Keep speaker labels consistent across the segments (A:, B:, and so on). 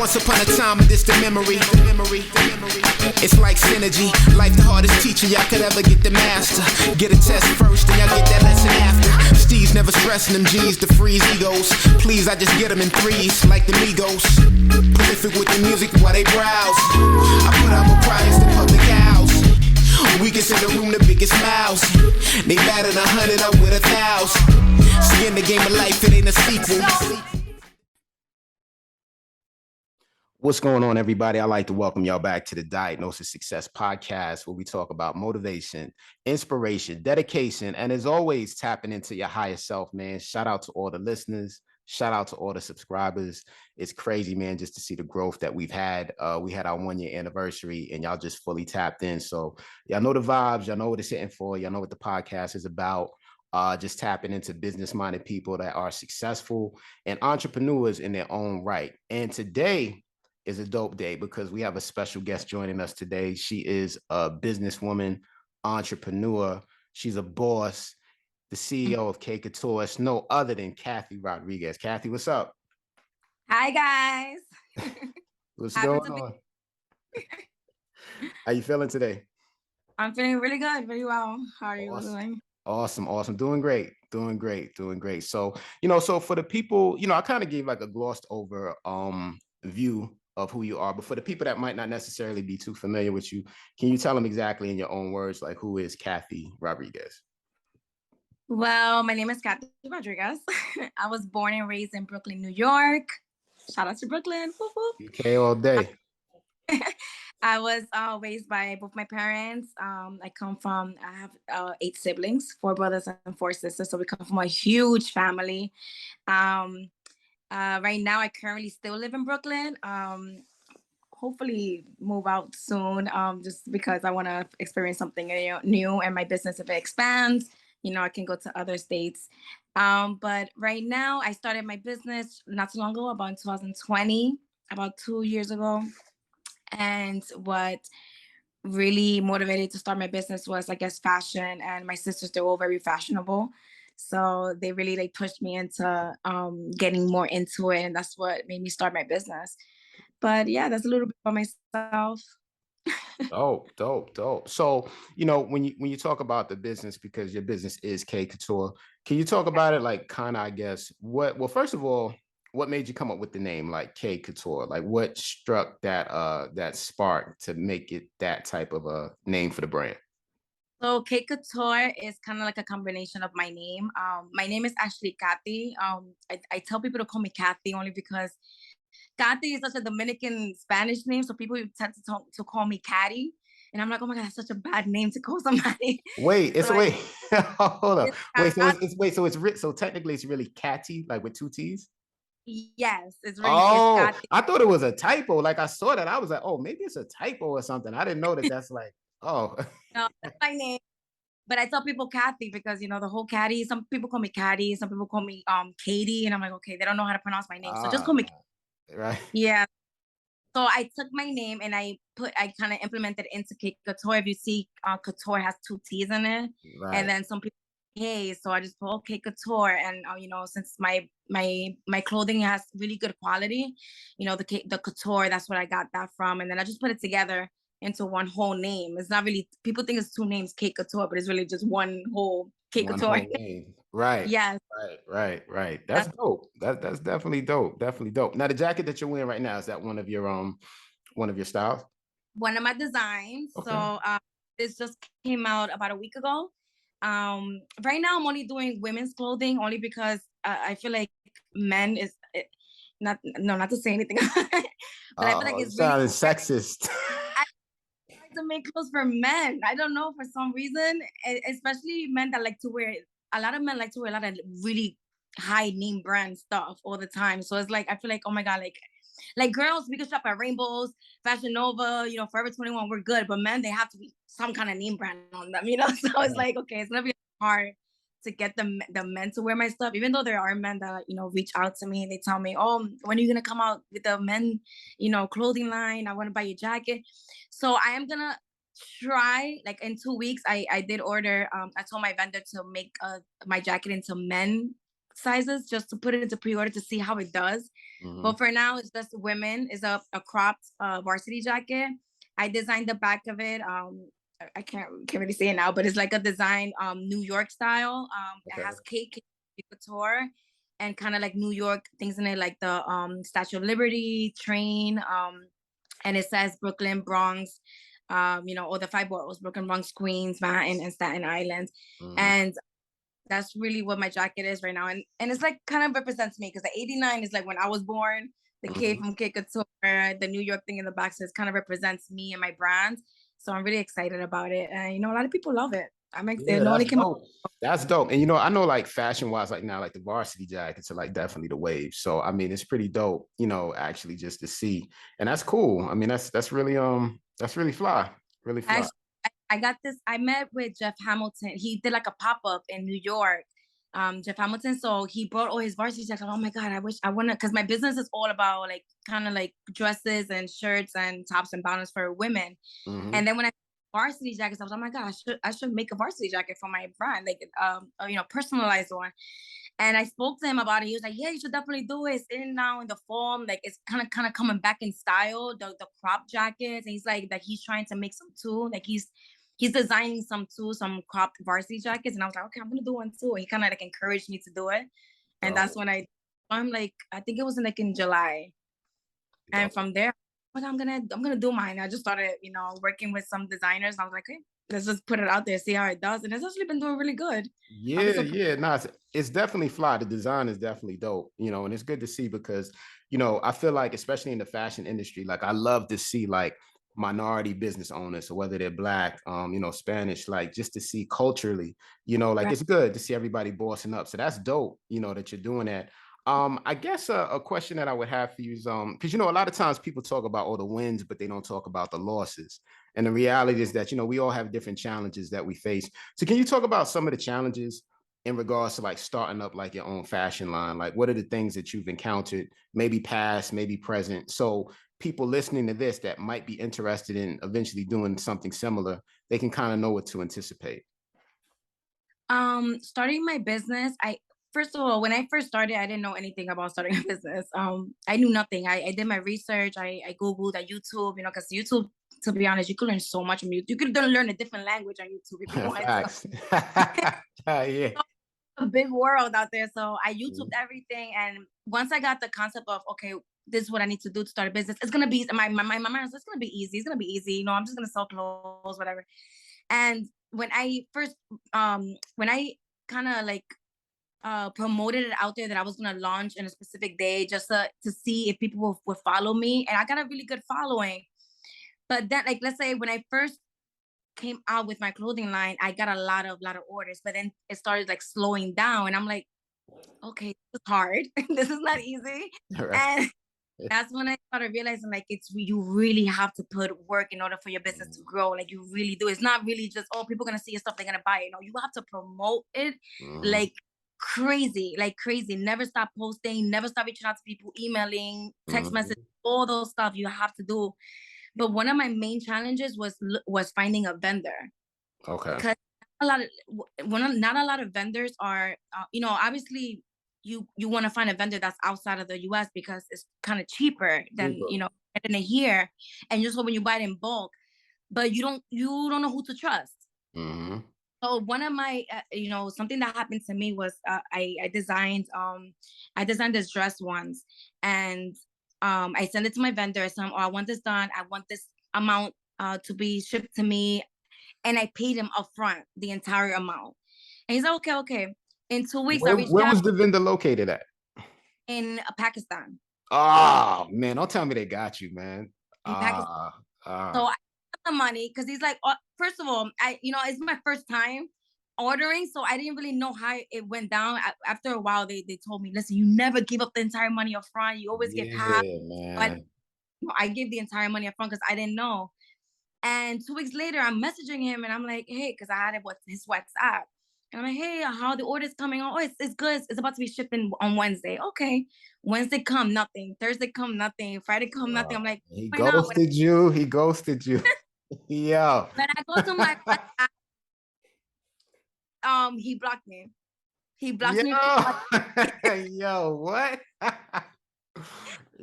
A: Once upon a time, a distant memory. It's like synergy. Life the hardest teacher y'all could ever get the master. Get a test first, then y'all get that lesson after. Steve's never stressing them G's to freeze egos. Please, I just get them in threes, like the Migos. Prolific with the music while they browse. I put out more cries than public house. Weakest in the room, the biggest mouths. They batted 100, I'm with 1,000. See, in the game of life, it ain't a sequel. What's going on, everybody? I'd like to welcome y'all back to the Diagnosis Success Podcast, where we talk about motivation, inspiration, dedication, and as always, tapping into your higher self, man. Shout out to all the listeners. Shout out to all the subscribers. It's crazy, man, just to see the growth that we've had. We had our 1 year anniversary and y'all just fully tapped in. So y'all know the vibes. Y'all know what it's hitting for. Y'all know what the podcast is about. Just tapping into business-minded people that are successful and entrepreneurs in their own right. And today is a dope day because we have a special guest joining us today. She is a businesswoman, entrepreneur. She's a boss, the CEO of Kay Koutture. It's no other than Katty Rodriguez. Katty, what's up?
B: Hi, guys.
A: What's going on? How you feeling today?
B: I'm feeling really good, very well. How are you doing?
A: Awesome. Doing great. So, so for the people, I kind of gave like a glossed over view of who you are, but for the people that might not necessarily be too familiar with you, can you tell them exactly in your own words, like who is Katty Rodriguez?
B: Well, my name is Katty Rodriguez. I was born and raised in Brooklyn, New York. Shout out to Brooklyn. Whoop, whoop.
A: UK all day.
B: I was raised by both my parents. I have 8 siblings, 4 brothers and 4 sisters. So we come from a huge family. Right now, I currently still live in Brooklyn. Hopefully move out soon, just because I want to experience something new and my business, if it expands, I can go to other states. But right now, I started my business not too long ago, about in 2020, about 2 years ago. And what really motivated to start my business was, I guess, fashion. And my sisters, they're all very fashionable. So they really pushed me into getting more into it. And that's what made me start my business. But yeah, that's a little bit about myself.
A: Dope. So, when you talk about the business, because your business is Kay Koutture, can you talk about it like kind of, I guess, first of all, what made you come up with the name like Kay Koutture? Like what struck that spark to make it that type of a name for the brand?
B: So Kay Koutture is kind of like a combination of my name. My name is actually Katty. I tell people to call me Katty only because Katty is such a Dominican Spanish name. So people tend to call me Katty. And I'm like, oh my God, that's such a bad name to call somebody.
A: Wait, hold up. So technically it's really Katty, like with 2 T's?
B: Yes, it's really.
A: Oh, I thought it was a typo. Like I saw that, I was like, oh, maybe it's a typo or something. I didn't know that. That's like, oh.
B: No, that's my name. But I tell people Katty because the whole Katty. Some people call me Katty. Some people call me Katie, and I'm like, okay, they don't know how to pronounce my name, so just call me.
A: Right.
B: Yeah. So I took my name and I kind of implemented into Kay Koutture. If you see, Couture has 2 T's in it, right. And then some people. Hey, so I just put Kay Koutture, and since my clothing has really good quality, the couture, that's what I got that from, and then I just put it together into one whole name. It's not really, people think it's 2 names, Kay Koutture, but it's really just one whole Kay Koutture.
A: Right.
B: Yes.
A: Right. That's dope. That's definitely dope. Now the jacket that you're wearing right now, is that one of your styles?
B: One of my designs. Okay. So this just came out about a week ago. Right now I'm only doing women's clothing only because I feel like men is not to say anything, but I feel like it's
A: sounding sexist.
B: I like to make clothes for men. I don't know, for some reason, especially men that like to wear. A lot of men like to wear a lot of really high name brand stuff all the time. So it's like I feel like, oh my God, like girls, we can shop at Rainbows, Fashion Nova, Forever 21, we're good. But men, they have to be some kind of name brand on them, So it's like, okay, it's gonna be hard to get the men to wear my stuff, even though there are men that reach out to me and they tell me, oh, when are you gonna come out with the men clothing line? I want to buy your jacket. So I am gonna try, like in 2 weeks. I did order, I told my vendor to make my jacket into men sizes just to put it into pre-order to see how it does. But for now, it's just women. It's a cropped varsity jacket. I designed the back of it. I can't really say it now, but it's like a design New York style. It has Kay Koutture and kind of like New York things in it, like the Statue of Liberty, train, and it says Brooklyn, Bronx, or the five boroughs: Brooklyn, Bronx, Queens, Manhattan, and Staten Island. And that's really what my jacket is right now. And it's like kind of represents me, because the 89 is like when I was born. The K from Kay Koutture, the New York thing in the back says kind of represents me and my brand. So I'm really excited about it. And, a lot of people love it.
A: Yeah, that's dope. That's dope. And, I know like fashion wise, like now, like the varsity jackets are like definitely the wave. So, I mean, it's pretty dope, actually just to see. And that's cool. I mean, that's really fly. Really fly.
B: Actually, I got this. I met with Jeff Hamilton. He did like a pop-up in New York. Jeff Hamilton. So he brought all his varsity jackets. Oh my God, I want to, because my business is all about like kind of like dresses and shirts and tops and bottoms for women. And then when I varsity jackets, I was, oh my God, I should make a varsity jacket for my brand, like personalized one. And I spoke to him about it. He was like, yeah, you should definitely do it. It's in now in the fall. Like it's kind of coming back in style, the crop jackets. And he's like that he's trying to make some too. Like he's designing some cropped varsity jackets. And I was like, okay, I'm gonna do one too. And he kind of like encouraged me to do it. And that's when I'm like, I think it was in July. And from there, I'm gonna do mine. I just started, working with some designers. I was like, hey, let's just put it out there, see how it does. And it's actually been doing really good.
A: Yeah. It's definitely fly. The design is definitely dope, and it's good to see because, I feel like, especially in the fashion industry, like I love to see like minority business owners, so whether they're Black, Spanish, like just to see culturally, like it's good to see everybody bossing up. So that's dope, that you're doing that. I guess a question that I would have for you is, because a lot of times people talk about all the wins, but they don't talk about the losses. And the reality is that, we all have different challenges that we face. So can you talk about some of the challenges in regards to like starting up like your own fashion line? Like what are the things that you've encountered, maybe past, maybe present? So people listening to this that might be interested in eventually doing something similar, they can kind of know what to anticipate.
B: Starting my business, first of all, when I first started, I didn't know anything about starting a business. I knew nothing. I did my research. I Googled at YouTube, because YouTube, to be honest, you could learn so much from YouTube. You could learn a different language on YouTube if you wanted to.
A: Yeah.
B: A big world out there. So I YouTubed everything. And once I got the concept of, okay, this is what I need to do to start a business, it's going to be, my mind was, it's going to be easy. It's going to be easy. I'm just going to sell clothes, whatever. And when I first, when I kind of like, promoted it out there that I was gonna launch in a specific day just to see if people would follow me, and I got a really good following. But then, like, let's say when I first came out with my clothing line, I got a lot of orders, but then it started like slowing down, and I'm like, okay, this is hard. This is not easy. And that's when I started realizing like you really have to put work in order for your business to grow. Like you really do. It's not really just, oh, people are gonna see your stuff, they're gonna buy it. No, you have to promote it like crazy. Never stop posting, never stop reaching out to people, emailing, text messages, all those stuff you have to do. But one of my main challenges was finding a vendor.
A: Okay.
B: Because not a lot of vendors are, obviously you want to find a vendor that's outside of the US because it's kind of cheaper than, than here. And just when you buy it in bulk, but you don't know who to trust. So one of my, something that happened to me was I designed this dress once, and I sent it to my vendor. I said, oh, I want this done. I want this amount to be shipped to me. And I paid him upfront the entire amount. And he's like, okay. In 2 weeks,
A: where was the vendor located at?
B: In Pakistan.
A: Oh, man, don't tell me they got you, man.
B: In Pakistan. So I got the money because he's like, first of all, it's my first time ordering, so I didn't really know how it went down. After a while, they told me, listen, you never give up the entire money up front. You always get half. But I gave the entire money up front because I didn't know. And 2 weeks later, I'm messaging him and I'm like, hey, because I had his WhatsApp. And I'm like, hey, how the order's coming? Oh, it's good. It's about to be shipped on Wednesday. Okay. Wednesday come, nothing. Thursday come, nothing. Friday come, nothing. I'm like,
A: he ghosted you. He ghosted you. Yeah.
B: When I go to my WhatsApp, he blocked me. He blocks me from
A: Yo, yo, what?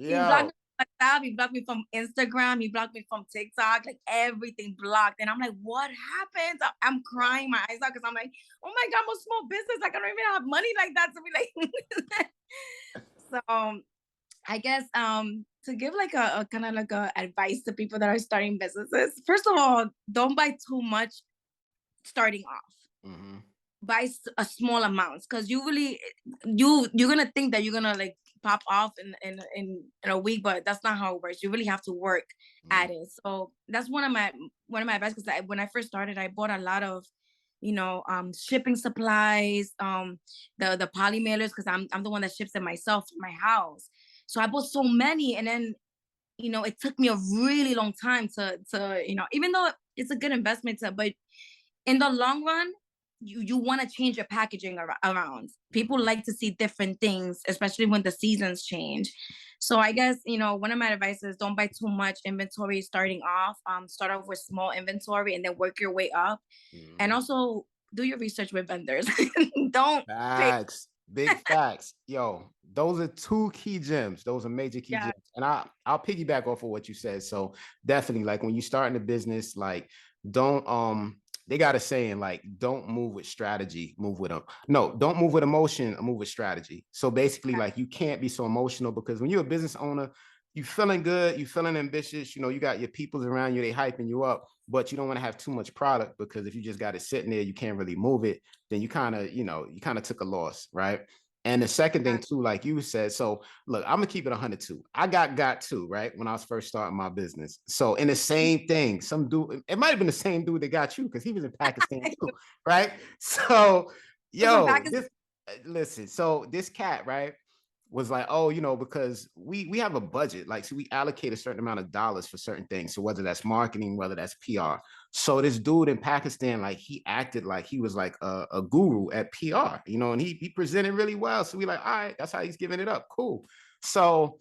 B: he blocked me
A: Yo,
B: from WhatsApp, he blocked me from Instagram, he blocked me from TikTok, like everything blocked. And I'm like, what happened? I'm crying my eyes out because I'm like, oh my God, I'm a small business. Like I don't even have money like that to be like. So I guess to give like a kind of like a advice to people that are starting businesses. First of all, don't buy too much starting off.
A: hmm
B: Buy a small amounts because you really you're gonna think that you're gonna like pop off in a week, but that's not how it works. You really have to work
A: hmm
B: at it. So that's one of my advice because when I first started, I bought a lot of shipping supplies, the poly mailers because I'm the one that ships it myself to my house. So I bought so many, and then it took me a really long time to even though it's a good investment but in the long run you want to change your packaging around. People
A: hmm
B: like to see different things, especially when the seasons change. So I guess one of my advice is don't buy too much inventory starting off. Start off with small inventory and then work your way up, and
A: hmm
B: also do your research with vendors. Don't pay.
A: Facts, big facts. Yo, those are two key gems. Those are major key
B: Yeah,
A: gems. And I'll piggyback off of what you said. So definitely, like when you start in a business, like don't they got a saying like don't move with strategy, move with them. No, don't move with emotion, move with strategy. So basically, like you can't be so emotional because when you're a business owner, you feeling good, you feeling ambitious, you got your peoples around you, they hyping you up, but you don't want to have too much product because if you just got it sitting there, you can't really move it, then you kind of, took a loss, right? And the second thing too, like you said, so look, I'm gonna keep it 100 too. I got two, right? When I was first starting my business. So in the same thing, some dude, it might have been the same dude that got you because he was in Pakistan too, right? So,
B: from
A: yo,
B: Pakistan.
A: this listen, so this cat, right? Was like, oh, because we have a budget, like, so we allocate a certain amount of dollars for certain things. So whether that's marketing, whether that's PR. So this dude in Pakistan, like, he acted like he was like a guru at PR, and he presented really well. So we like, all right, that's how he's giving it up. Cool. So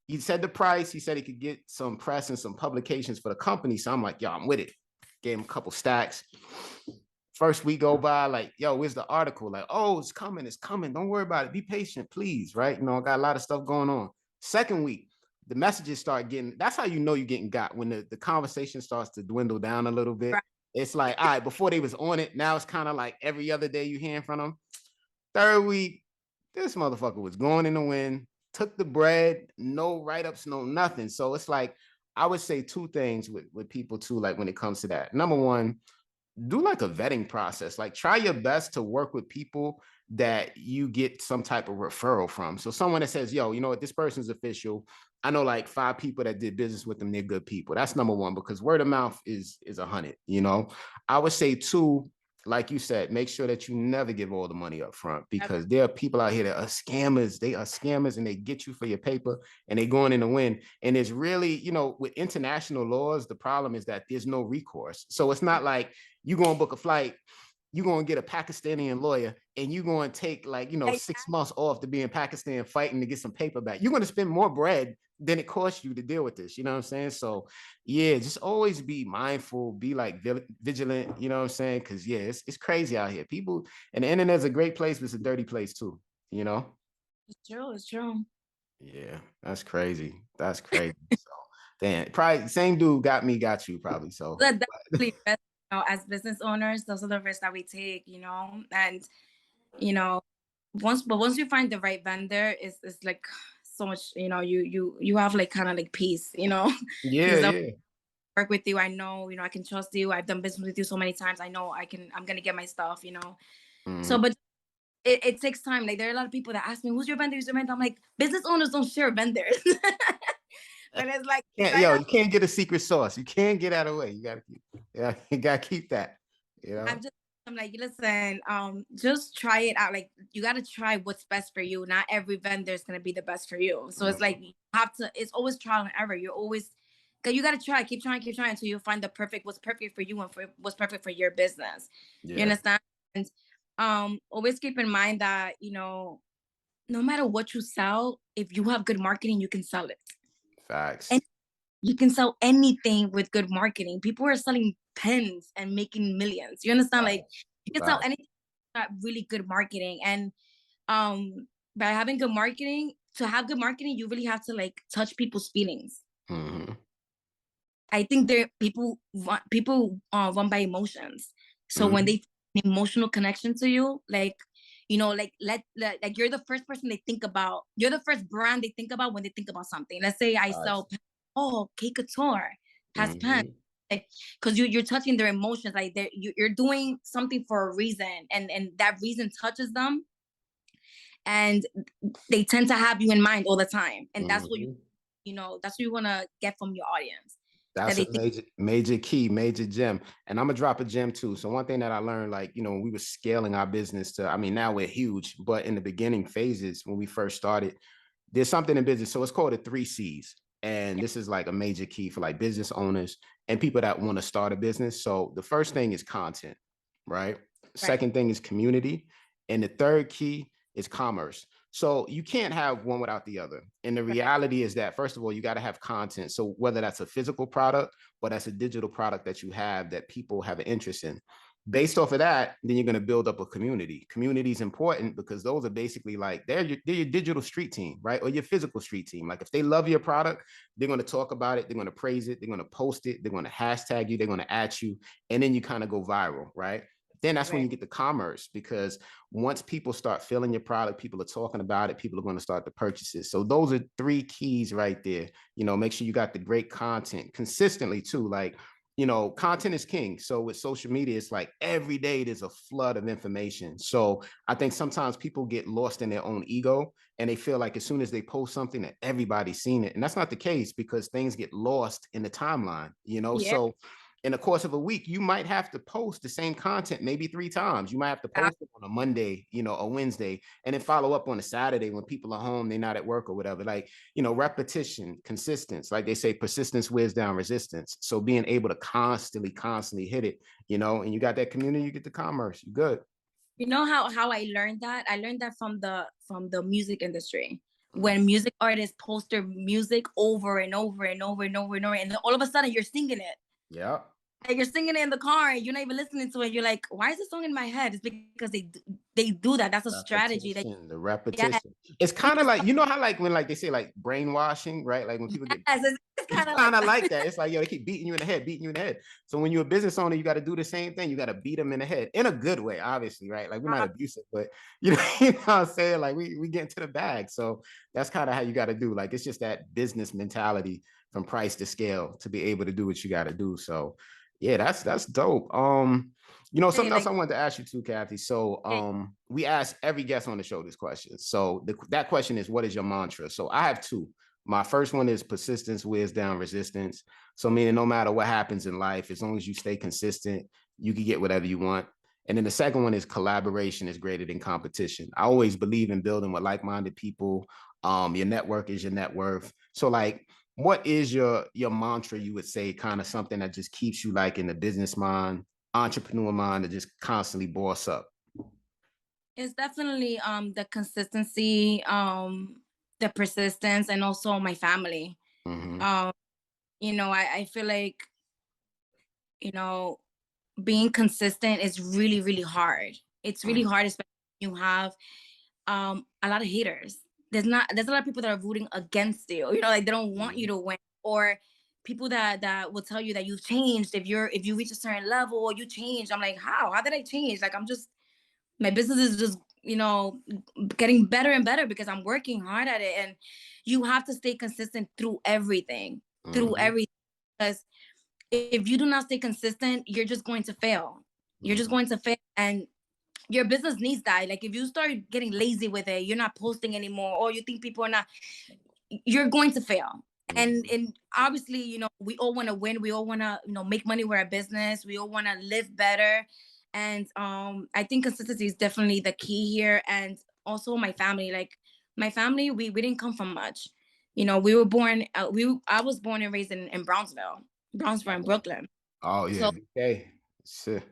A: he said the price. He said he could get some press and some publications for the company. So I'm like, yo, I'm with it. Gave him a couple stacks. First week go by, like, yo, where's the article? Like, oh, it's coming, it's coming. Don't worry about it. Be patient, please. Right? I got a lot of stuff going on. Second week, the messages start getting, that's how you're getting got when the conversation starts to dwindle down a little bit.
B: Right.
A: It's like, all right, before they was on it, now it's kind of like every other day you hearing from them. Third week, this motherfucker was going in the wind, took the bread, no write-ups, no nothing. So it's like, I would say two things with people too, like when it comes to that. Number one, do like a vetting process. Like try your best to work with people that you get some type of referral from. So someone that says, yo, you know what, this person's official. I know like 5 people that did business with them. They're good people. That's number one, because word of mouth is 100. I would say two, like you said, make sure that you never give all the money up front,
B: Never.
A: because there are people out here that are scammers. They are scammers and they get you for your paper and they going in the wind. And it's really, with international laws, the problem is that there's no recourse. So it's not like you go and book a flight, you going to get a Pakistani lawyer and you going to take like, 6 months off to be in Pakistan fighting to get some paper back. You're going to spend more bread than it costs you to deal with this. You know what I'm saying? So yeah, just always be mindful, be like vigilant, you know what I'm saying? Cause yeah, it's crazy out here. People, and the internet's a great place, but it's a dirty place too, you know?
B: It's true. It's true.
A: Yeah, that's crazy. That's crazy. So damn, probably same dude got you probably. So
B: That definitely risk, as business owners, those are the risks that we take, and you know, once you find the right vendor, it's like so much, you have like kind of like peace,
A: yeah,
B: because I
A: yeah.
B: work with you. I know, I can trust you. I've done business with you so many times. I know I'm gonna get my stuff,
A: Mhm.
B: So, but it takes time. Like there are a lot of people that ask me, "Who's your vendor? Who's your vendor?" I'm like, business owners don't share vendors, but it's like
A: Can't,
B: right
A: yo,
B: now.
A: you can't get a secret sauce. You can't get out of the way. Yeah, you gotta keep that.
B: I'm just I'm like, listen, just try it out. Like you gotta try what's best for you. Not every vendor is gonna be the best for you. So it's like
A: Mhm.
B: you have to, it's always trial and error. You're always cause you gotta try, keep trying until you find what's perfect for you and for what's perfect for your business. You
A: Yeah,
B: understand? And always keep in mind that, no matter what you sell, if you have good marketing, you can sell it.
A: facts.
B: And you can sell anything with good marketing. People are selling pens and making millions. You understand? Like
A: Facts.
B: you can sell
A: Facts.
B: anything got really good marketing. And by having good marketing, to have good marketing, you really have to like touch people's feelings.
A: Mm-hmm.
B: I think there people run by emotions. So when
A: Mm-hmm.
B: they feel an emotional connection to you, like like you're the first person they think about. You're the first brand they think about when they think about something. Let's say I
A: Gotcha.
B: sell Kay Koutture has pens.
A: Mm-hmm.
B: Because you're touching their emotions, like you're doing something for a reason, and that reason touches them, and they tend to have you in mind all the time, and that's what
A: Mm-hmm.
B: that's what you want to get from your audience, that
A: That's
B: they
A: a
B: think.
A: major key, major gem. And I'm gonna drop a gem too. So one thing that I learned, like, when we were scaling our business to, I mean, now we're huge, but in the beginning phases when we first started, there's something in business. So it's called the 3 C's. And this is like a major key for like business owners and people that want to start a business. So the first thing is content, right?
B: Right.
A: Second thing is community. And the third key is commerce. So you can't have one without the other. And the
B: Right.
A: reality is that, first of all, you got to have content. So whether that's a physical product, but that's a digital product that you have that people have an interest in. Based off of that, then you're going to build up a community. Community is important because those are basically like they're your digital street team, right? Or your physical street team. Like if they love your product, they're going to talk about it, they're going to praise it, they're going to post it, they're going to hashtag you, they're going to at you, and then you kind of go viral, right? Then that's when
B: Right.
A: you get the commerce, because once people start feeling your product, people are talking about it, people are going to start to purchase it. So those are 3 keys right there. Make sure you got the great content consistently too. Like, content is king. So with social media, it's like every day there's a flood of information. So I think sometimes people get lost in their own ego and they feel like as soon as they post something that everybody's seen it. And that's not the case, because things get lost in the timeline.
B: Yeah.
A: So in the course of a week, you might have to post the same content maybe 3 times. You might have to post it on a Monday, a Wednesday, and then follow up on a Saturday when people are home, they're not at work or whatever. Like, repetition, consistency, like they say, persistence wears down resistance. So being able to constantly hit it, and you got that community, you get the commerce, you good.
B: You know how I learned that? I learned that from the music industry. When music artists post their music over and over and over and over and over, and then all of a sudden you're singing it.
A: Yeah.
B: Like you're singing it in the car and you're not even listening to it. You're like, why is this song in my head? It's because they do that. That's a strategy.
A: The
B: Yeah,
A: repetition. It's kind of like, how like when like they say like brainwashing, right? Like when people get
B: yes, it's
A: it's
B: kind of
A: kind
B: like
A: of
B: that.
A: like that. It's like, yo, they keep beating you in the head, beating you in the head. So when you're a business owner, you got to do the same thing. You got to beat them in the head in a good way, obviously, right? Like we're not abusive, but you know what I'm saying? Like we get into the bag. So that's kind of how you got to do. Like it's just that business mentality from price to scale to be able to do what you got to do. So yeah, that's dope. Something else
B: Like,
A: I wanted to ask you too, Kathy. So we ask every guest on the show this question. So that question is, what is your mantra? So I have two. My first one is persistence wears down resistance. So meaning no matter what happens in life, as long as you stay consistent, you can get whatever you want. And then the second one is collaboration is greater than competition. I always believe in building with like-minded people. Your network is your net worth. So like, what is your mantra, you would say, kind of something that just keeps you like in the business mind, entrepreneur mind, to just constantly boss up?
B: it's definitely the consistency, the persistence, and also my family.
A: Mm-hmm.
B: Um, I feel like, you know, being consistent is really, really hard. It's really hard, especially when you have a lot of haters. There's a lot of people that are rooting against you. Like they don't want you to win, or people that will tell you that you've changed if you reach a certain level or you change. I'm like, how did I change? Like my business is just getting better and better because I'm working hard at it. And you have to stay consistent through everything,
A: Mm-hmm.
B: because if you do not stay consistent, you're just going to fail. You're just going to fail, and your business needs that. Like if you start getting lazy with it, you're not posting anymore, or you think people are not, you're going to fail. And obviously, we all want to win. We all want to, make money with our business. We all want to live better. And I think consistency is definitely the key here. And also my family, my family, we didn't come from much. We were born, I was born and raised in Brownsville in Brooklyn.
A: Oh yeah,
B: So
A: BK.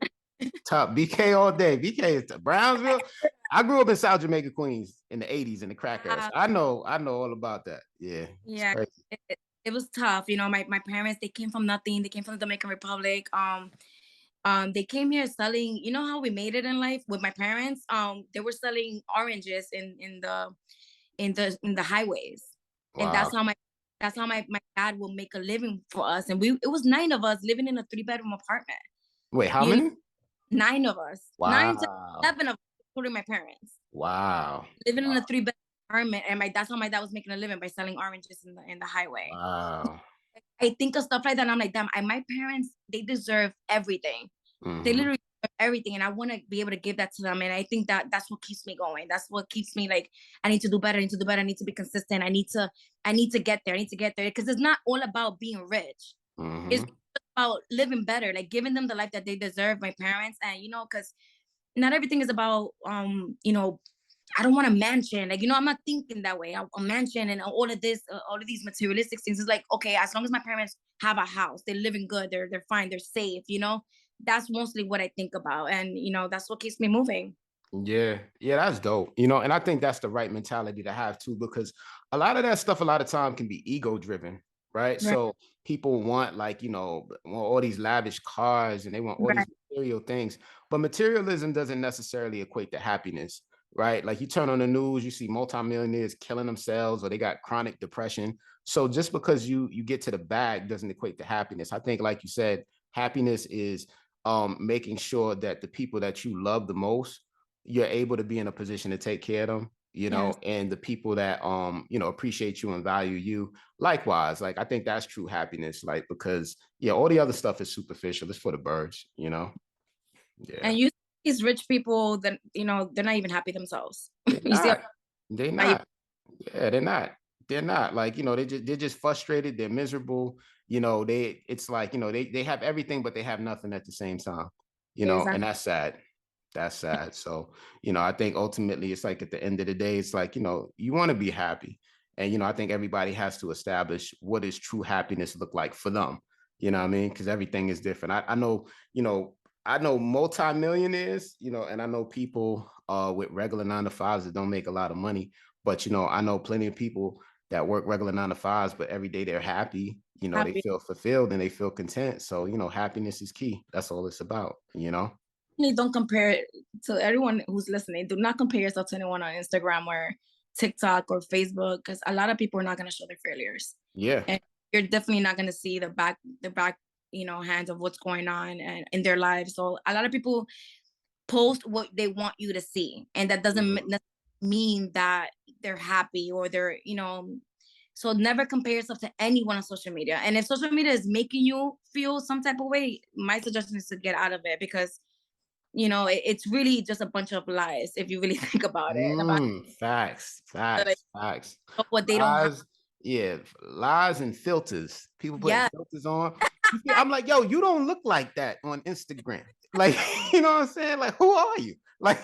A: Top BK all day. BK is Brownsville. I grew up in South Jamaica, Queens in the 80s in the crack era. So I know all about that. Yeah. It's
B: yeah,
A: crazy.
B: it was tough. My parents, they came from nothing. They came from the Dominican Republic. They came here selling, you know how we made it in life with my parents? They were selling oranges in the highways. And
A: Wow.
B: that's how my dad will make a living for us. And it was 9 of us living in a 3-bedroom apartment.
A: Wait, how
B: You know,
A: many?
B: 9 of us. 9 to
A: Wow.
B: 11 of us, including my parents.
A: Wow.
B: Living in a 3-bedroom apartment. And that's how my dad was making a living, by selling oranges in the highway.
A: Wow.
B: I think of stuff like that and I'm like, damn, my parents, they deserve everything. They
A: Mm-hmm.
B: literally deserve everything. And I want to be able to give that to them. And I think that's what keeps me going. That's what keeps me like, I need to do better. I need to do better. I need to be consistent. I need to get there. I need to get there. Because it's not all about being rich. It's
A: Mm-hmm.
B: about living better, like giving them the life that they deserve, my parents. And because not everything is about I don't want a mansion. Like, I'm not thinking that way. A mansion and all of this, all of these materialistic things is like, okay, as long as my parents have a house, they're living good, they're fine, they're safe, that's mostly what I think about. And, that's what keeps me moving.
A: Yeah, yeah, that's dope. And I think that's the right mentality to have too, because a lot of that stuff, a lot of time can be ego driven, right?
B: Right.
A: So people want like, want all these lavish cars and they want all these
B: Right.
A: material things, but materialism doesn't necessarily equate to happiness, right? Like you turn on the news, you see multimillionaires killing themselves or they got chronic depression. So just because you get to the bag doesn't equate to happiness. I think, like you said, happiness is making sure that the people that you love the most, you're able to be in a position to take care of them,
B: Yes.
A: and the people that appreciate you and value you likewise. Like I think that's true happiness, like, because yeah, all the other stuff is superficial. It's for the birds. Yeah.
B: And you see these rich people, that, they're not even happy themselves.
A: They're
B: You see,
A: not. They're not. Yeah, they're not. They're not. Like, they're just frustrated, they're miserable. It's like, they have everything, but they have nothing at the same time, and
B: exactly.
A: that's sad. That's sad. So, I think ultimately it's like at the end of the day, it's like, you want to be happy. And, I think everybody has to establish what does true happiness look like for them. You know what I mean? Because everything is different. I know, I know multimillionaires, and I know people with regular 9 to 5s that don't make a lot of money. But, I know plenty of people that work regular 9 to 5s, but every day they're happy. They
B: Happy.
A: feel fulfilled and they feel content. So, happiness is key. That's all it's about.
B: Don't compare it to everyone who's listening. Do not compare yourself to anyone on Instagram or TikTok or Facebook, because a lot of people are not going to show their failures,
A: Yeah.
B: and you're definitely not going to see the back hands of what's going on and in their lives. So a lot of people post what they want you to see, and that doesn't
A: Mhm.
B: mean that they're happy or they're so never compare yourself to anyone on social media. And if social media is making you feel some type of way, my suggestion is to get out of it, because it's really just a bunch of lies if you really think about it. About
A: Facts,
B: like,
A: facts, facts.
B: what they don't have.
A: Lies, yeah, lies and filters. People putting
B: Yeah,
A: filters on. I'm like, yo, you don't look like that on Instagram. Like, you know what I'm saying? Like, who are you? Like,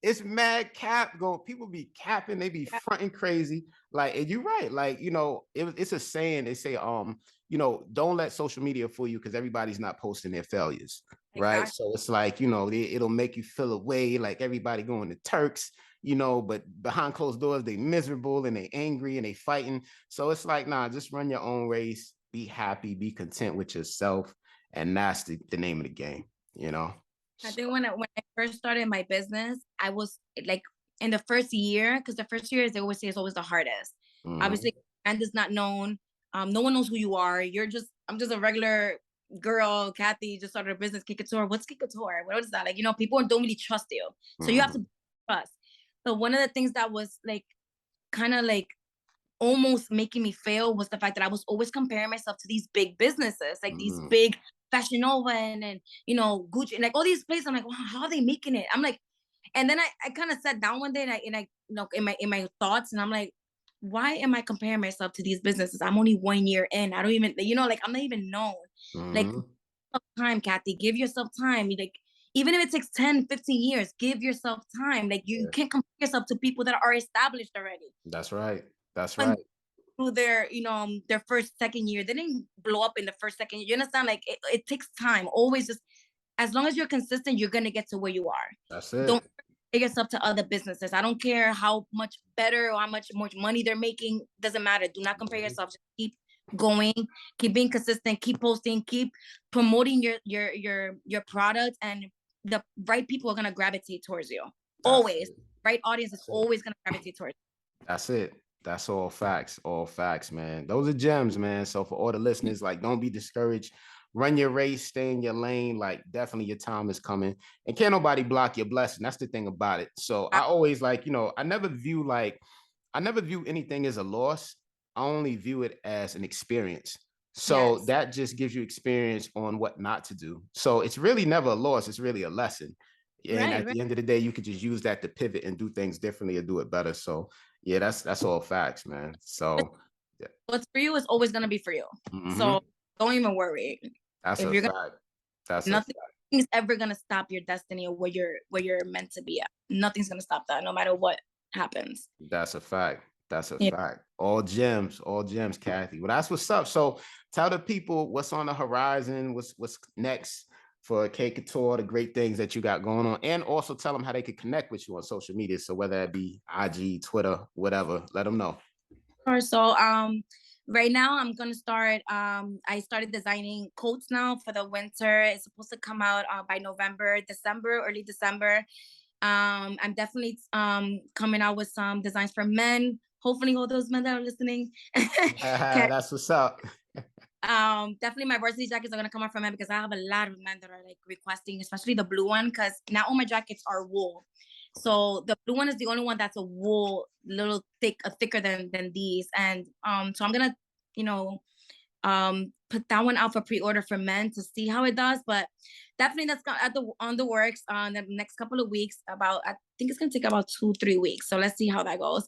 A: it's mad cap going. People be capping, they be fronting crazy. Like, and you're right. Like, it's a saying. They say, don't let social media fool you, because everybody's not posting their failures. Right.
B: exactly.
A: So it's like, it'll make you feel away, like everybody going to Turks, but behind closed doors, they miserable and they angry and they fighting. So it's like, nah, just run your own race, be happy, be content with yourself. And that's the name of the game.
B: I
A: So,
B: think when I first started my business, I was like, in the first year, because the first year, as they always say, is always the hardest.
A: mhm.
B: Obviously, brand is not known. No one knows who you are. I'm just a regular girl, Kathy, just started a business, Kay Koutture. What's Kay Koutture? What is that? Like, people don't really trust you. So you have to
A: Mhm.
B: trust. But one of the things that was like kind of like almost making me fail was the fact that I was always comparing myself to these big businesses, like these
A: Mhm.
B: big fashionable and Gucci and like all these places. I'm like, wow, how are they making it? I'm like, and then I kind of sat down one day and I in my thoughts, and I'm like, why am I comparing myself to these businesses? I'm only 1 year in. I don't even like I'm not even known. Like,
A: Mhm.
B: time, Kathy. Give yourself time. Like, even if it takes 10, 15 years, give yourself time. Like, you
A: Yeah,
B: can't compare yourself to people that are established already.
A: that's right. That's
B: And
A: right.
B: through their first, second year, they didn't blow up in the first, second year. You understand? Like, it takes time. Always, just as long as you're consistent, you're gonna get to where you are.
A: That's
B: Don't
A: it.
B: compare yourself to other businesses. I don't care how much better or how much more money they're making. Doesn't matter. Do not compare
A: Mhm.
B: yourself. Just keep going, keep being consistent, keep posting, keep promoting your product, and the right people are gonna gravitate towards you.
A: That's
B: Always.
A: it.
B: Right audience is
A: That's it.
B: always gonna gravitate towards you.
A: That's it. That's all facts, man. Those are gems, man. So for all the listeners, like, don't be discouraged. Run your race, stay in your lane. Like, definitely your time is coming, and can't nobody block your blessing. That's the thing about it. So I always, like, I never view anything as a loss. I only view it as an experience. So
B: Yes.
A: that just gives you experience on what not to do. So it's really never a loss. It's really a lesson. And
B: Right,
A: at
B: right.
A: the end of the day, you could just use that to pivot and do things differently or do it better. So yeah, that's all facts, man. So yeah.
B: What's for you is always gonna be for you.
A: Mm-hmm.
B: So don't even worry.
A: That's
B: If
A: a
B: you're gonna
A: fact. That's a
B: nothing
A: fact.
B: is ever gonna stop your destiny or where you're meant to be at. Nothing's gonna stop that, no matter what happens.
A: That's a fact. That's a
B: Yeah.
A: fact. All gems, Kathy. Well, that's what's up. So tell the people what's on the horizon, what's next for Kay Koutture, the great things that you got going on, and also tell them how they could connect with you on social media. So whether it be IG, Twitter, whatever, let them know.
B: Sure. So right now I'm gonna start I started designing coats now for the winter. It's supposed to come out by November, December, early December. I'm definitely coming out with some designs for men. Hopefully all those men that are listening can
A: That's what's up.
B: definitely my varsity jackets are gonna come out for men because I have a lot of men that are like requesting, especially the blue one, because not all my jackets are wool. So the blue one is the only one that's a wool, little thicker than these. And so I'm gonna, you know, put that one out for pre-order for men to see how it does. But definitely that's on the works on the next couple of weeks. About I think it's gonna take about 2-3 weeks. So let's see how that goes.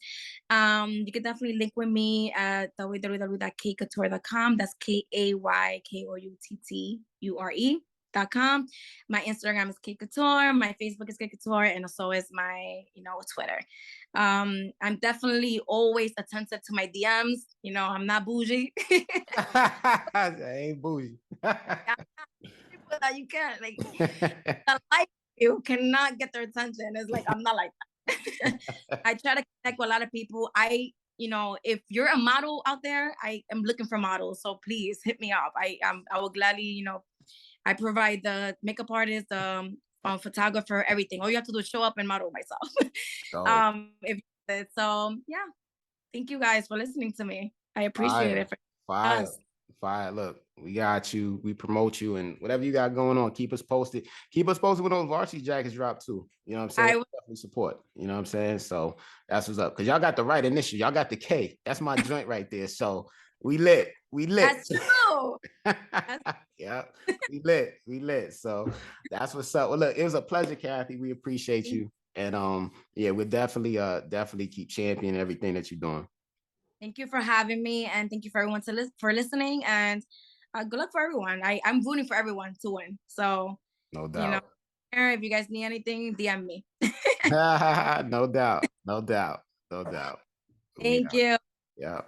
B: You can definitely link with me at www.kaykouture.com. That's KayKoutture.com. My Instagram is Kay Koutture. My Facebook is Kay Koutture, and so is my Twitter. I'm definitely always attentive to my DMs. I'm not bougie.
A: I ain't bougie.
B: People that you can't like like you cannot get their attention. It's like I'm not like that. I try to connect with a lot of people. If you're a model out there, I am looking for models. So please hit me up. I will gladly, I provide the makeup artist, photographer, everything. All you have to do is show up and model myself.
A: So
B: If so, yeah. Thank you guys for listening to me. I appreciate
A: fire,
B: it. For
A: fire,
B: us.
A: fire. Look, we got you. We promote you, and whatever you got going on, keep us posted. Keep us posted when those varsity jackets drop too. You know what I'm saying? Definitely support. You know what I'm saying? So that's what's up. Cause y'all got the right initial. Y'all got the K. That's my joint right there. So we lit. We lit.
B: That's true.
A: Yeah, we lit. We lit. So that's what's up. Well, look, it was a pleasure, Kathy. We appreciate you. And yeah, we'll definitely keep championing everything that you're doing.
B: Thank you for having me, and thank you for everyone for listening. And good luck for everyone. I'm rooting for everyone to win. So,
A: No
B: you know,
A: doubt.
B: if you guys need anything, DM me.
A: No doubt. No doubt. No doubt. We
B: Thank
A: out.
B: you.
A: Yeah.